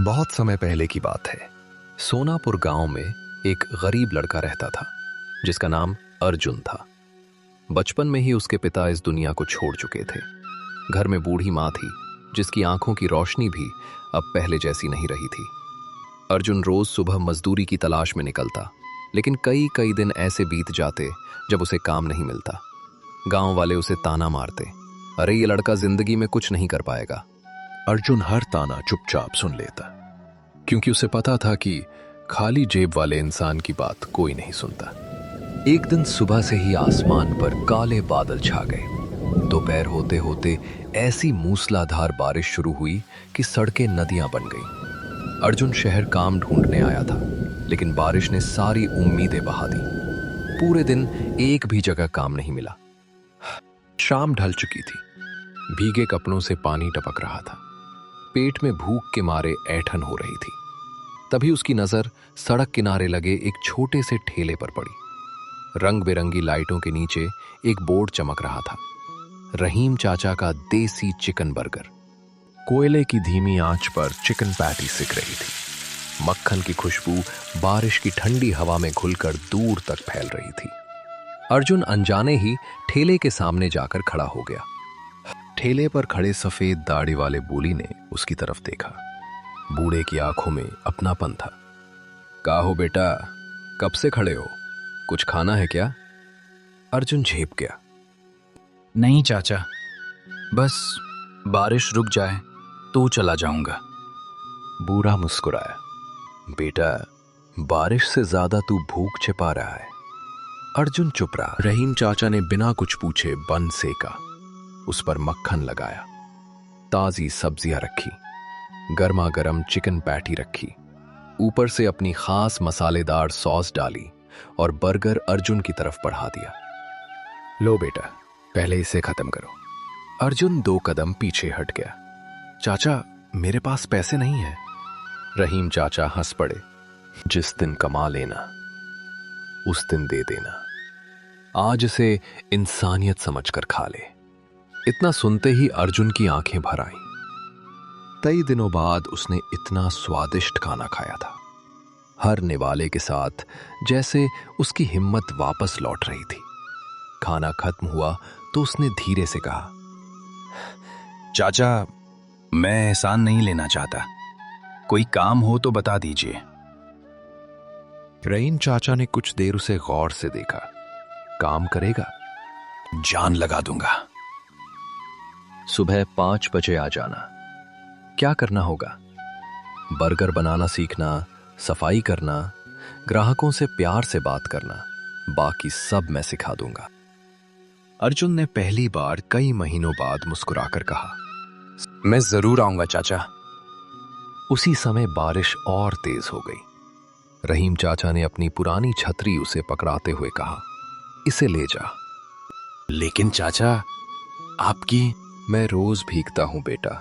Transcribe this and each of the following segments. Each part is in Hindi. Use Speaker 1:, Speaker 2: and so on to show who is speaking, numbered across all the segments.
Speaker 1: बहुत समय पहले की बात है। सोनापुर गांव में एक गरीब लड़का रहता था जिसका नाम अर्जुन था। बचपन में ही उसके पिता इस दुनिया को छोड़ चुके थे। घर में बूढ़ी माँ थी जिसकी आंखों की रोशनी भी अब पहले जैसी नहीं रही थी। अर्जुन रोज सुबह मजदूरी की तलाश में निकलता, लेकिन कई कई दिन ऐसे बीत जाते जब उसे काम नहीं मिलता। गांव वाले उसे ताना मारते, अरे ये लड़का जिंदगी में कुछ नहीं कर पाएगा। अर्जुन हर ताना चुपचाप सुन लेता, क्योंकि उसे पता था कि खाली जेब वाले इंसान की बात कोई नहीं सुनता। एक दिन सुबह से ही आसमान पर काले बादल छा गए। दोपहर होते होते ऐसी मूसलाधार बारिश शुरू हुई कि सड़कें नदियां बन गईं। अर्जुन शहर काम ढूंढने आया था, लेकिन बारिश ने सारी उम्मीदें बहा दी। पूरे दिन एक भी जगह काम नहीं मिला। शाम ढल चुकी थी, भीगे कपड़ों से पानी टपक रहा था। पेट में भूख के मारे ऐंठन हो रही थी। तभी उसकी नजर सड़क किनारे लगे एक छोटे से ठेले पर पड़ी। रंग बिरंगी लाइटों के नीचे एक बोर्ड चमक रहा था, रहीम चाचा का देसी चिकन बर्गर। कोयले की धीमी आंच पर चिकन पैटी सिक रही थी। मक्खन की खुशबू बारिश की ठंडी हवा में घुलकर दूर तक फैल रही थी। अर्जुन अनजाने ही ठेले के सामने जाकर खड़ा हो गया। ठेले पर खड़े सफेद दाढ़ी वाले बूली ने उसकी तरफ देखा। बूढ़े की आंखों में अपनापन था। का हो बेटा, कब से खड़े हो? कुछ खाना है क्या? अर्जुन झेप गया।
Speaker 2: नहीं चाचा, बस बारिश रुक जाए तो चला जाऊंगा।
Speaker 1: बूढ़ा मुस्कुराया। बेटा, बारिश से ज्यादा तू भूख छिपा रहा है। अर्जुन चुप रहा। रहीम चाचा ने बिना कुछ पूछे बन सेका, उस पर मक्खन लगाया, ताजी सब्जियां रखी, गर्मा गर्म चिकन पैटी रखी, ऊपर से अपनी खास मसालेदार सॉस डाली और बर्गर अर्जुन की तरफ बढ़ा दिया। लो बेटा, पहले इसे खत्म करो। अर्जुन 2 कदम पीछे हट गया। चाचा, मेरे पास पैसे नहीं है। रहीम चाचा हंस पड़े। जिस दिन कमा लेना उस दिन दे देना, आज इसे इंसानियत समझकर खा ले। इतना सुनते ही अर्जुन की आंखें भर आईं। कई दिनों बाद उसने इतना स्वादिष्ट खाना खाया था। हर निवाले के साथ जैसे उसकी हिम्मत वापस लौट रही थी। खाना खत्म हुआ तो उसने धीरे से कहा,
Speaker 2: चाचा, मैं एहसान नहीं लेना चाहता, कोई काम हो तो बता दीजिए।
Speaker 1: रहीम चाचा ने कुछ देर उसे गौर से देखा। काम करेगा?
Speaker 2: जान लगा दूंगा।
Speaker 1: सुबह 5 बजे आ जाना। क्या करना होगा? बर्गर बनाना सीखना, सफाई करना, ग्राहकों से प्यार से बात करना, बाकी सब मैं सिखा दूंगा। अर्जुन ने पहली बार कई महीनों बाद मुस्कुराकर कहा,
Speaker 2: मैं जरूर आऊंगा चाचा।
Speaker 1: उसी समय बारिश और तेज हो गई। रहीम चाचा ने अपनी पुरानी छतरी उसे पकड़ाते हुए कहा, इसे ले जा।
Speaker 2: लेकिन चाचा, आपकी...
Speaker 1: मैं रोज भीगता हूं बेटा,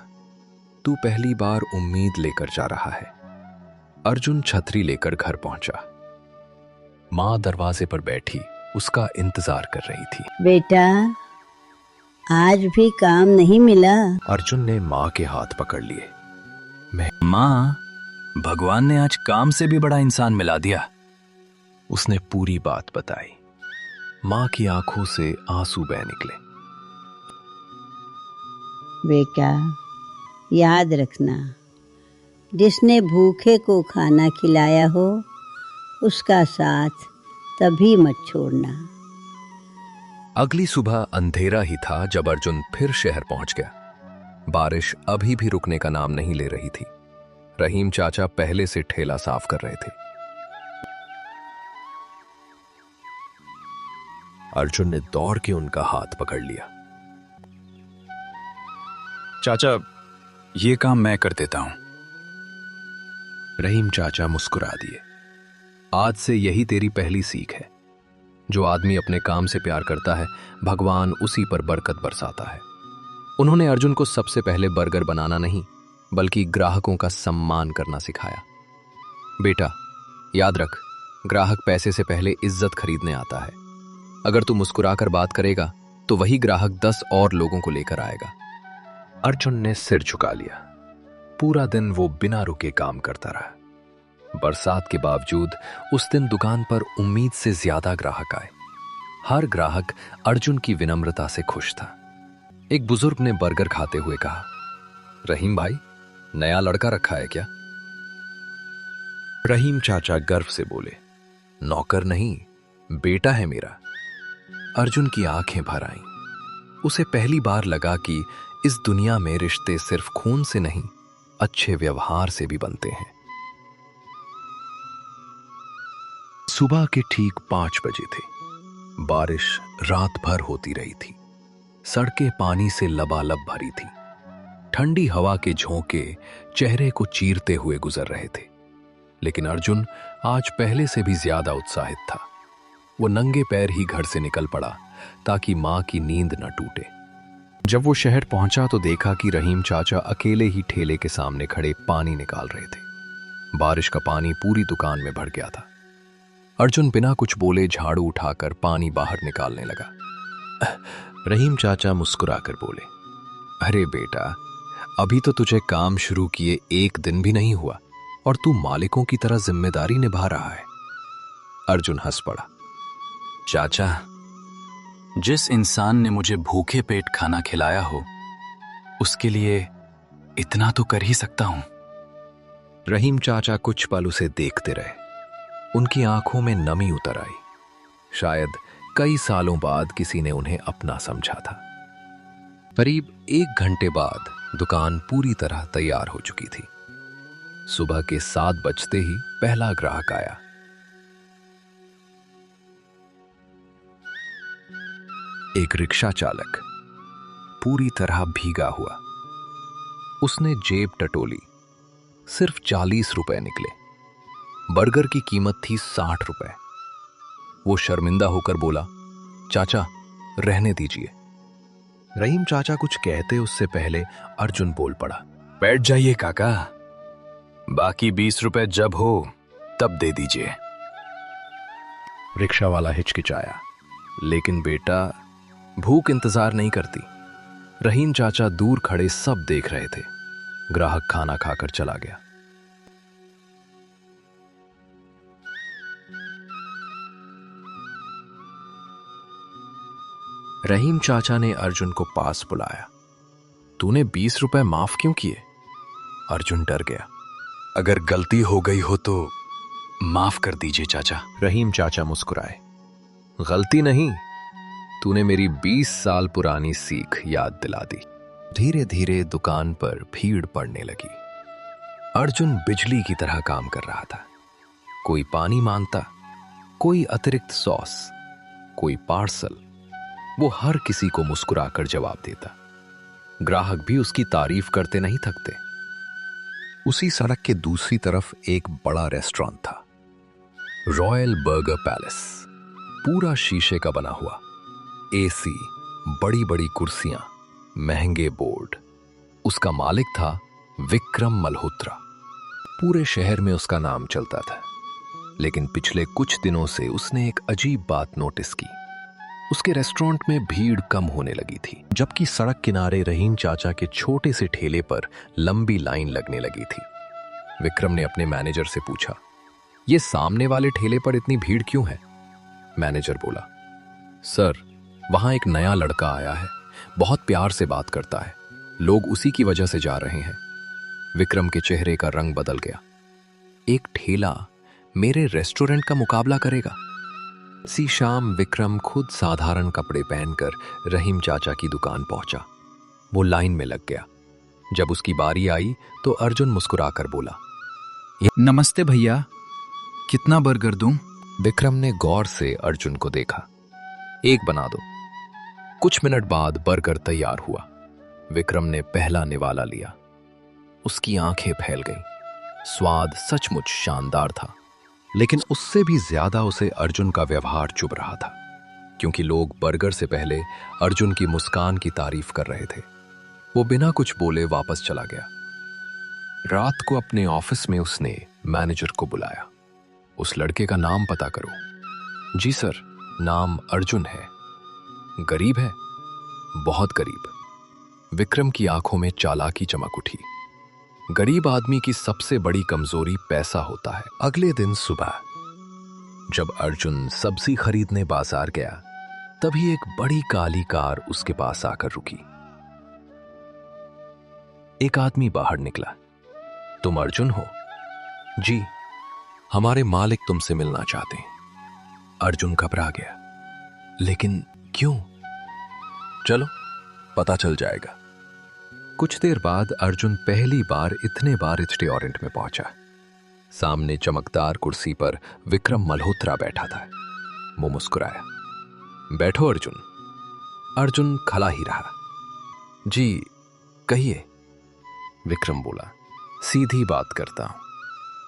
Speaker 1: तू पहली बार उम्मीद लेकर जा रहा है। अर्जुन छतरी लेकर घर पहुंचा। मां दरवाजे पर बैठी उसका इंतजार कर रही थी।
Speaker 3: बेटा, आज भी काम नहीं मिला?
Speaker 1: अर्जुन ने मां के हाथ पकड़ लिए।
Speaker 2: मां, भगवान ने आज काम से भी बड़ा इंसान मिला दिया।
Speaker 1: उसने पूरी बात बताई। मां की आंखों से आंसू बह निकले।
Speaker 3: बेटा, याद रखना, जिसने भूखे को खाना खिलाया हो उसका साथ तभी मत छोड़ना।
Speaker 1: अगली सुबह अंधेरा ही था जब अर्जुन फिर शहर पहुंच गया। बारिश अभी भी रुकने का नाम नहीं ले रही थी। रहीम चाचा पहले से ठेला साफ कर रहे थे। अर्जुन ने दौड़ के उनका हाथ पकड़ लिया।
Speaker 2: चाचा, ये काम मैं कर देता हूं।
Speaker 1: रहीम चाचा मुस्कुरा दिए। आज से यही तेरी पहली सीख है। जो आदमी अपने काम से प्यार करता है, भगवान उसी पर बरकत बरसाता है। उन्होंने अर्जुन को सबसे पहले बर्गर बनाना नहीं, बल्कि ग्राहकों का सम्मान करना सिखाया। बेटा, याद रख, ग्राहक पैसे से पहले इज्जत खरीदने आता है। अगर तू मुस्कुराकर बात करेगा तो वही ग्राहक 10 और लोगों को लेकर आएगा। अर्जुन ने सिर झुका लिया। पूरा दिन वो बिना रुके काम करता रहा। बरसात के बावजूद उस दिन दुकान पर उम्मीद से ज्यादा ग्राहक आए। हर ग्राहक अर्जुन की विनम्रता से खुश था। एक बुजुर्ग ने बर्गर खाते हुए कहा, रहीम भाई, नया लड़का रखा है क्या?
Speaker 2: रहीम चाचा गर्व से बोले,
Speaker 1: नौकर नहीं, बेटा है मेरा। अर्जुन की आंखें भर आईं। उसे पहली बार लगा कि इस दुनिया में रिश्ते सिर्फ खून से नहीं, अच्छे व्यवहार से भी बनते हैं। सुबह के ठीक 5 बजे थे। बारिश रात भर होती रही थी। सड़कें पानी से लबालब भरी थी। ठंडी हवा के झोंके चेहरे को चीरते हुए गुजर रहे थे। लेकिन अर्जुन आज पहले से भी ज्यादा उत्साहित था। वो नंगे पैर ही घर से निकल पड़ा ताकि मां की नींद न टूटे। जब वो शहर पहुंचा तो देखा कि रहीम चाचा अकेले ही ठेले के सामने खड़े पानी निकाल रहे थे। बारिश का पानी पूरी दुकान में भर गया था। अर्जुन बिना कुछ बोले झाड़ू उठाकर पानी बाहर निकालने लगा। रहीम चाचा मुस्कुराकर बोले, अरे बेटा, अभी तो तुझे काम शुरू किए 1 दिन भी नहीं हुआ और तू मालिकों की तरह जिम्मेदारी निभा रहा है। अर्जुन हंस पड़ा।
Speaker 2: चाचा, जिस इंसान ने मुझे भूखे पेट खाना खिलाया हो, उसके लिए इतना तो कर ही सकता हूं।
Speaker 1: रहीम चाचा कुछ पल उसे देखते रहे। उनकी आंखों में नमी उतर आई। शायद कई सालों बाद किसी ने उन्हें अपना समझा था। करीब 1 घंटे बाद दुकान पूरी तरह तैयार हो चुकी थी। सुबह के 7 बजते ही पहला ग्राहक आया। एक रिक्शा चालक, पूरी तरह भीगा हुआ। उसने जेब टटोली। सिर्फ 40 रुपए निकले। बर्गर की कीमत थी 60 रुपए। वो शर्मिंदा होकर बोला, चाचा, रहने दीजिए। रहीम चाचा कुछ कहते उससे पहले अर्जुन बोल पड़ा,
Speaker 2: बैठ जाइए काका, बाकी 20 रुपए जब हो तब दे दीजिए।
Speaker 1: रिक्शा वाला हिचकिचाया, लेकिन बेटा, भूख इंतजार नहीं करती। रहीम चाचा दूर खड़े सब देख रहे थे। ग्राहक खाना खाकर चला गया। रहीम चाचा ने अर्जुन को पास बुलाया। तूने 20 रुपए माफ क्यों किए? अर्जुन डर गया।
Speaker 2: अगर गलती हो गई हो तो माफ कर दीजिए चाचा।
Speaker 1: रहीम चाचा मुस्कुराए। गलती नहीं, तूने मेरी 20 साल पुरानी सीख याद दिला दी। धीरे धीरे दुकान पर भीड़ पड़ने लगी। अर्जुन बिजली की तरह काम कर रहा था। कोई पानी मांगता, कोई अतिरिक्त सॉस, कोई पार्सल। वो हर किसी को मुस्कुराकर जवाब देता। ग्राहक भी उसकी तारीफ करते नहीं थकते। उसी सड़क के दूसरी तरफ एक बड़ा रेस्टोरेंट था, रॉयल बर्गर पैलेस। पूरा शीशे का बना हुआ, एसी, बड़ी बड़ी कुर्सियां, महंगे बोर्ड। उसका मालिक था विक्रम मल्होत्रा। पूरे शहर में उसका नाम चलता था। लेकिन पिछले कुछ दिनों से उसने एक अजीब बात नोटिस की। उसके रेस्टोरेंट में भीड़ कम होने लगी थी, जबकि सड़क किनारे रहीम चाचा के छोटे से ठेले पर लंबी लाइन लगने लगी थी। विक्रम ने अपने मैनेजर से पूछा, ये सामने वाले ठेले पर इतनी भीड़ क्यों है? मैनेजर बोला, सर, वहां एक नया लड़का आया है, बहुत प्यार से बात करता है, लोग उसी की वजह से जा रहे हैं। विक्रम के चेहरे का रंग बदल गया। एक ठेला मेरे रेस्टोरेंट का मुकाबला करेगा? इसी शाम विक्रम खुद साधारण कपड़े पहनकर रहीम चाचा की दुकान पहुंचा। वो लाइन में लग गया। जब उसकी बारी आई तो अर्जुन मुस्कुराकर बोला,
Speaker 2: नमस्ते भैया, कितना बर्गर दूं?
Speaker 1: विक्रम ने गौर से अर्जुन को देखा। एक बना दो। कुछ मिनट बाद बर्गर तैयार हुआ। विक्रम ने पहला निवाला लिया। उसकी आंखें फैल गईं। स्वाद सचमुच शानदार था, लेकिन उससे भी ज्यादा उसे अर्जुन का व्यवहार चुभ रहा था, क्योंकि लोग बर्गर से पहले अर्जुन की मुस्कान की तारीफ कर रहे थे। वो बिना कुछ बोले वापस चला गया। रात को अपने ऑफिस में उसने मैनेजर को बुलाया। उस लड़के का नाम पता करो। जी सर, नाम अर्जुन है। गरीब है? बहुत गरीब। विक्रम की आंखों में चालाकी चमक उठी। गरीब आदमी की सबसे बड़ी कमजोरी पैसा होता है। अगले दिन सुबह जब अर्जुन सब्जी खरीदने बाजार गया, तभी एक बड़ी काली कार उसके पास आकर रुकी। एक आदमी बाहर निकला। तुम अर्जुन हो? जी, हमारे मालिक तुमसे मिलना चाहते हैं। अर्जुन घबरा गया। लेकिन क्यों? चलो पता चल जाएगा। कुछ देर बाद अर्जुन पहली बार इतने बार रेस्टोरेंट में पहुंचा। सामने चमकदार कुर्सी पर विक्रम मल्होत्रा बैठा था। वो मुस्कुराया। बैठो अर्जुन। अर्जुन खड़ा ही रहा। जी कहिए, विक्रम बोला। सीधी बात करता हूं।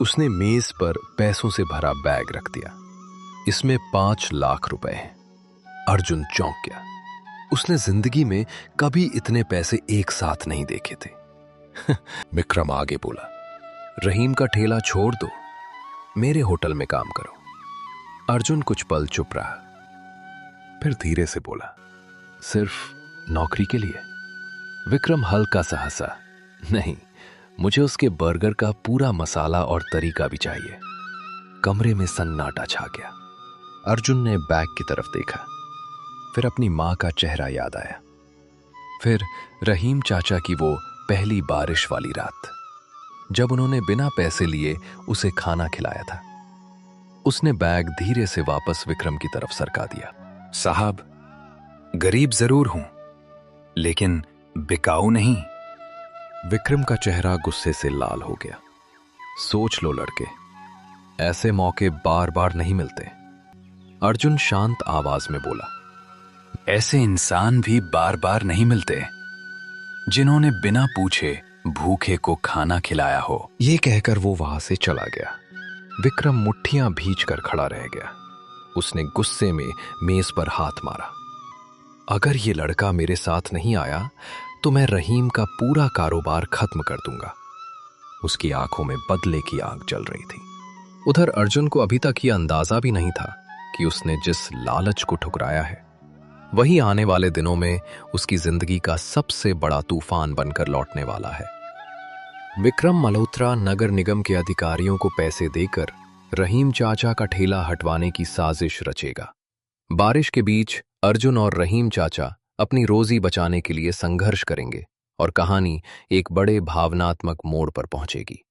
Speaker 1: उसने मेज पर पैसों से भरा बैग रख दिया। इसमें 5 लाख रुपए हैं। अर्जुन चौंक गया। उसने जिंदगी में कभी इतने पैसे एक साथ नहीं देखे थे। विक्रम आगे बोला, रहीम का ठेला छोड़ दो, मेरे होटल में काम करो। अर्जुन कुछ पल चुप रहा, फिर धीरे से बोला, सिर्फ नौकरी के लिए? विक्रम हल्का सा हंसा। नहीं, मुझे उसके बर्गर का पूरा मसाला और तरीका भी चाहिए। कमरे में सन्नाटा छा गया। अर्जुन ने बैग की तरफ देखा, फिर अपनी मां का चेहरा याद आया। फिर रहीम चाचा की वो पहली बारिश वाली रात, जब उन्होंने बिना पैसे लिए उसे खाना खिलाया था। उसने बैग धीरे से वापस विक्रम की तरफ सरका दिया।
Speaker 2: साहब, गरीब जरूर हूं, लेकिन बिकाऊ नहीं।
Speaker 1: विक्रम का चेहरा गुस्से से लाल हो गया। सोच लो लड़के, ऐसे मौके बार बार नहीं मिलते। अर्जुन शांत आवाज में बोला,
Speaker 2: ऐसे इंसान भी बार बार नहीं मिलते जिन्होंने बिना पूछे भूखे को खाना खिलाया हो।
Speaker 1: ये कहकर वो वहां से चला गया। विक्रम मुट्ठियां भींचकर खड़ा रह गया। उसने गुस्से में मेज पर हाथ मारा। अगर ये लड़का मेरे साथ नहीं आया तो मैं रहीम का पूरा कारोबार खत्म कर दूंगा। उसकी आंखों में बदले की आग जल रही थी। उधर अर्जुन को अभी तक यह अंदाजा भी नहीं था कि उसने जिस लालच को ठुकराया है, वही आने वाले दिनों में उसकी जिंदगी का सबसे बड़ा तूफान बनकर लौटने वाला है। विक्रम मल्होत्रा नगर निगम के अधिकारियों को पैसे देकर रहीम चाचा का ठेला हटवाने की साजिश रचेगा। बारिश के बीच अर्जुन और रहीम चाचा अपनी रोजी बचाने के लिए संघर्ष करेंगे और कहानी एक बड़े भावनात्मक मोड़ पर पहुंचेगी।